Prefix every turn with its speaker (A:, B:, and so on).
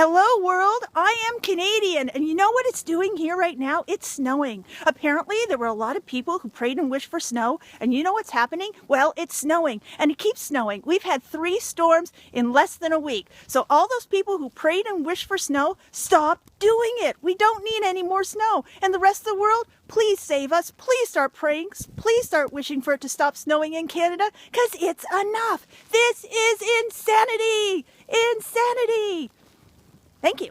A: Hello world, I am Canadian, and you know what it's doing here right now? It's snowing. Apparently there were a lot of people who prayed and wished for snow, and you know what's happening? Well, it's snowing, and it keeps snowing. We've had 3 storms in less than a week. So all those people who prayed and wished for snow, stop doing it. We don't need any more snow. And the rest of the world, please save us. Please start praying. Please start wishing for it to stop snowing in Canada, because it's enough. This is insanity! Insanity! Thank you.